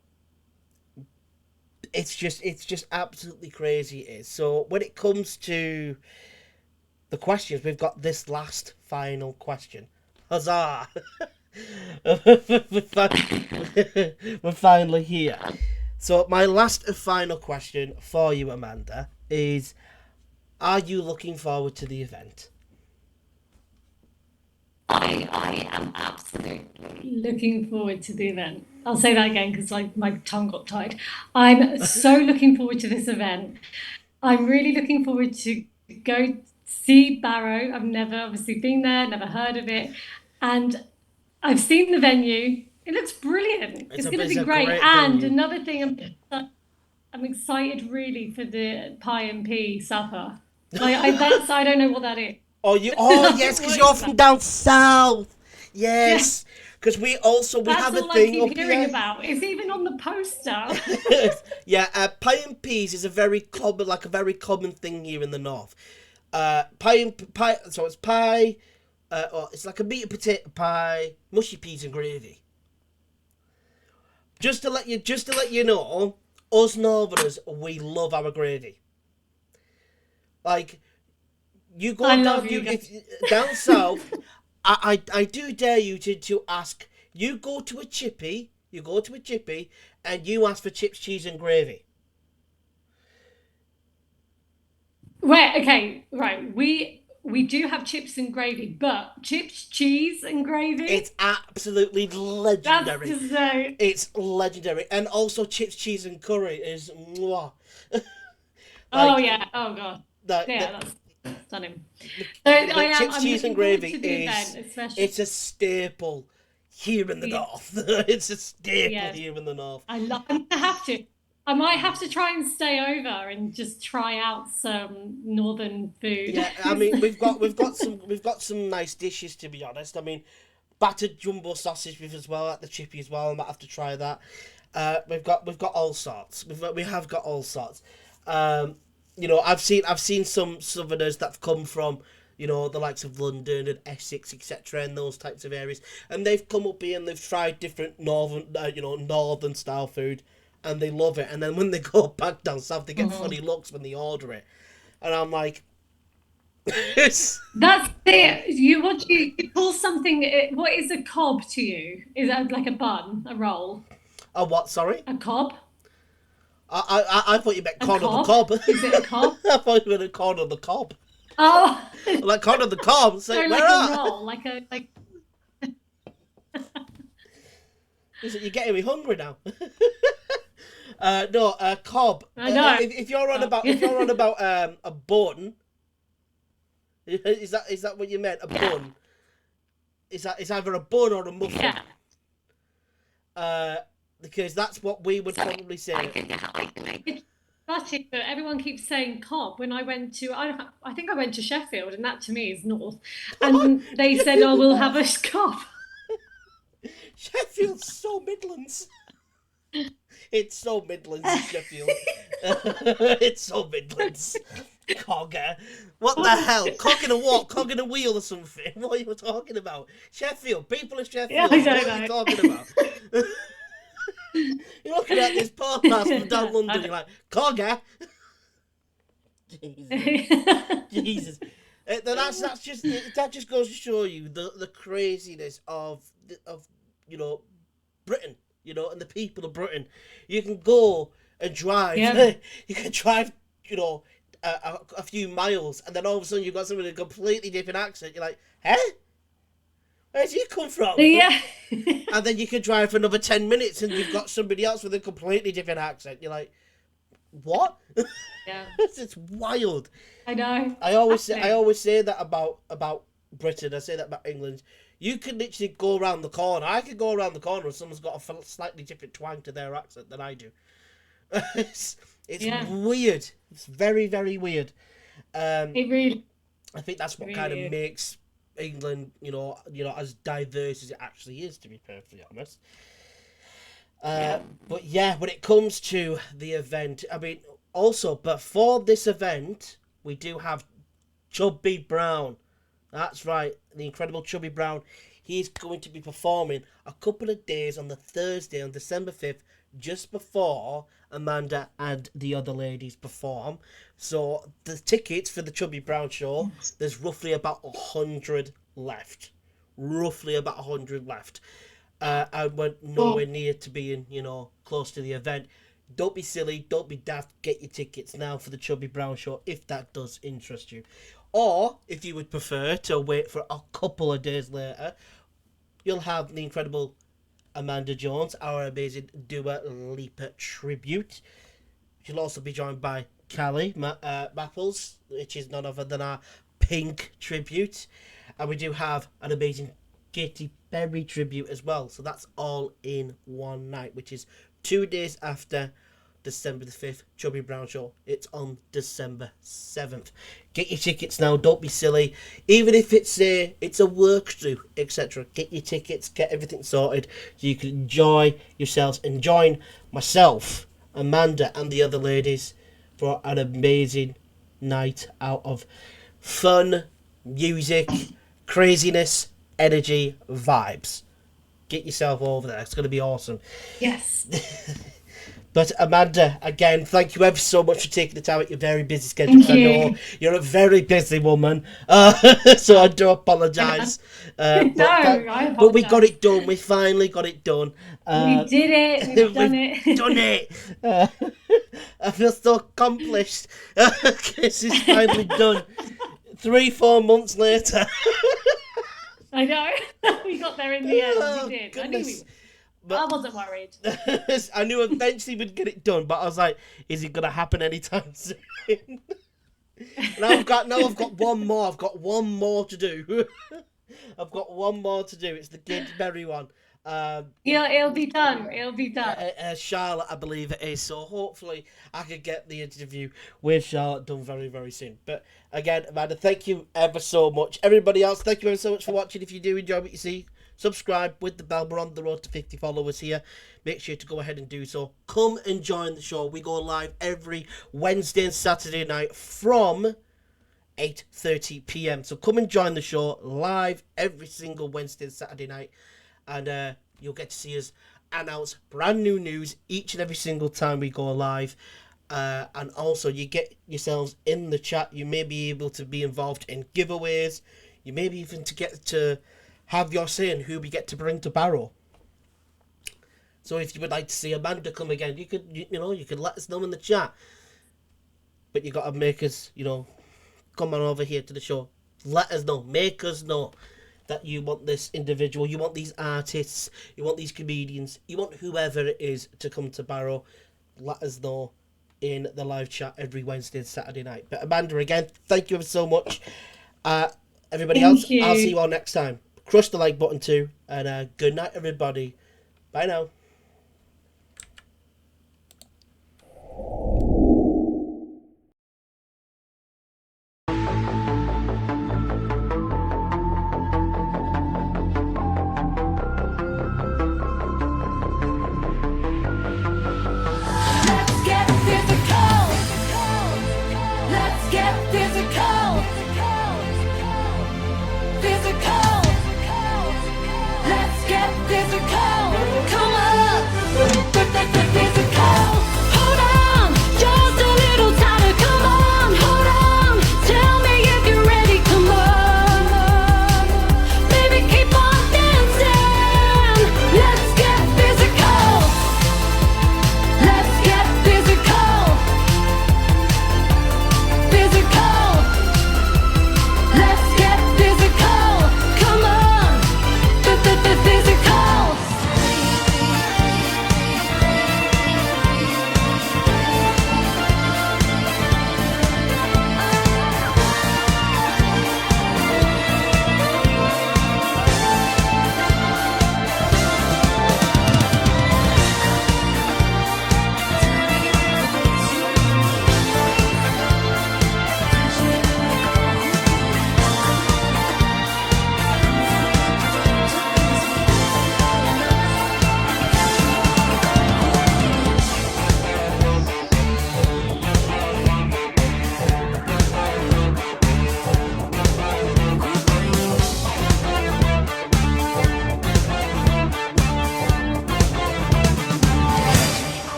it's just absolutely crazy. It is. So when it comes to the questions, we've got this last final question. Huzzah! we're finally here. So my last and final question for you, Amanda, is: are you looking forward to the event? I am absolutely. Looking forward to the event. I'll say that again because my tongue got tied. I'm so looking forward to this event. I'm really looking forward to go see Barrow. I've never obviously been there, never heard of it, and I've seen the venue. It looks brilliant. It's It's a going to it's be a great. great And venue. another thing, I'm excited really for the pie and pea supper. I don't know what that is. Oh yes, because What you're is from that? down south. Yeah, Yes, because we that's have a all I thing keep up hearing here. about. It's even on the poster. Yeah, pie and peas is a very common thing here in the north. Pie. So it's pie. Or it's like a meat and potato pie, mushy peas and gravy. Just to let you know, us Northerners, we love our gravy. Like, you I go love down, you guys. if down south, I do dare you to ask. You go to a chippy, and you ask for chips, cheese, and gravy. Right, okay, right. We do have chips and gravy, but chips, cheese, and It's gravy? absolutely That's legendary. just so. It's legendary, and also chips, cheese, and curry is mwah. Oh Like yeah. Oh god. the Yeah, that's stunning. the, So the chips, I'm cheese, and looking forward gravy to the event, is especially. it's a staple here in the Yeah, north. It's a staple yes. here in the north. I'm gonna have to. I might have to try and stay over and just try out some northern food. Yeah, I mean we've got some nice dishes, to be honest. I mean, battered jumbo sausage with as well at the chippy as well. I might have to try that. We've got all sorts. We have got all sorts. Um, I've seen some southerners that've come from, the likes of London and Essex, etc., and those types of areas, and they've come up here and they've tried different northern style food, and they love it. And then when they go back down south, they get funny Mhm. looks when they order it, and I'm like, it's That's it. You call something. What is a cob to you? Is that like a bun, a roll, a what? Sorry. a cob? I thought you meant A corn on the cob? cob. Is it a cob? I thought you meant corn on the cob. Oh, Like corn on the cob. So so where like at? a roll, like. Is it you're getting me hungry now? No, cob. I know. If you're on about a bun, is that what you meant? A bun? Is that it's either a bun or a muffin? Yeah. Because that's what we would probably say. It's funny, but everyone keeps saying cob. When I think I went to Sheffield, and that to me is north. And they said, "Oh, we'll have a cob." Sheffield's so Midlands. It's so Midlands, Sheffield. It's so Midlands. Cogger. What the hell? Cogging a what? Cogging a wheel or something? What are you talking about? Sheffield. People of Sheffield. Yeah, I don't what are you know. talking about? You're looking at this podcast from down London. You're like, Cogger. Jesus. That's just that just goes to show you the craziness of Britain, and the people of Britain. You can go and drive. Yeah. You can drive, a few miles, and then all of a sudden you've got somebody with a completely different accent. You're like, huh? Where's he come from? Yeah. And then you can drive for another 10 minutes, and you've got somebody else with a completely different accent. You're like, what? Yeah. It's wild. I know. I always say that about Britain. I say that about England. You can literally go around the corner. I could go around the corner and someone's got a slightly different twang to their accent than I do. It's Yeah. weird. It's very, very weird. It really. I think that's what Really kind of is. makes England, as diverse as it actually is, to be perfectly honest. But yeah, when it comes to the event, I mean, also, but for this event, we do have Chubby Brown. That's right, the incredible Chubby Brown. He's going to be performing a couple of days on the Thursday on December 5th, just before Amanda and the other ladies perform. So the tickets for the Chubby Brown show, there's roughly about 100 left. Roughly about 100 left. And we're nowhere near to being, close to the event. Don't be silly, don't be daft, get your tickets now for the Chubby Brown show if that does interest you. Or, if you would prefer to wait for a couple of days later, you'll have the incredible Amanda Jones, our amazing Dua Lipa tribute. She'll also be joined by Callie Mapples, which is none other than our Pink tribute. And we do have an amazing Katy Perry tribute as well. So that's all in one night, which is 2 days after December the 5th, Chubby Brown Show. It's on December 7th. Get your tickets now, don't be silly. Even if it's a work through, etc. Get your tickets, get everything sorted so you can enjoy yourselves and join myself, Amanda, and the other ladies for an amazing night out of fun, music, craziness, energy, vibes. Get yourself over there. It's going to be awesome. Yes. But Amanda, again, thank you ever so much for taking the time out your very busy schedule. Thank you. I know you're a very busy woman, so I do apologise. I but we got apologise. it done. We finally got it done. We did it. We've done it. Done it. I feel so accomplished. This is finally done. 3-4 months later. I know. We got there in the end. Oh, We did. goodness. I wasn't worried. I knew eventually we'd get it done, but I was like, is it gonna happen anytime soon? now I've got one more. I've got one more to do. I've got one more to do. It's the Katy Perry one. Yeah, it'll be done. It'll be done. Charlotte, I believe it is. So hopefully I can get the interview with Charlotte done very, very soon. But again, Amanda, thank you ever so much. Everybody else, thank you ever so much for watching. If you do enjoy what you see, subscribe with the bell. We're on the road to 50 followers here. Make sure to go ahead and do so. Come and join the show. We go live every Wednesday and Saturday night from 8:30 p.m. So come and join the show live every single Wednesday and Saturday night. And you'll get to see us announce brand new news each and every single time we go live. And also, you get yourselves in the chat. You may be able to be involved in giveaways. You may be even to get to have your say in who we get to bring to Barrow. So if you would like to see Amanda come again, you could you could let us know in the chat. But you got to make us, come on over here to the show. Let us know. Make us know that you want this individual, you want these artists, you want these comedians, you want whoever it is to come to Barrow. Let us know in the live chat every Wednesday and Saturday night. But Amanda, again, thank you so much. Everybody else, Thank you. I'll see you all next time. Crush the like button too, and good night, everybody. Bye now.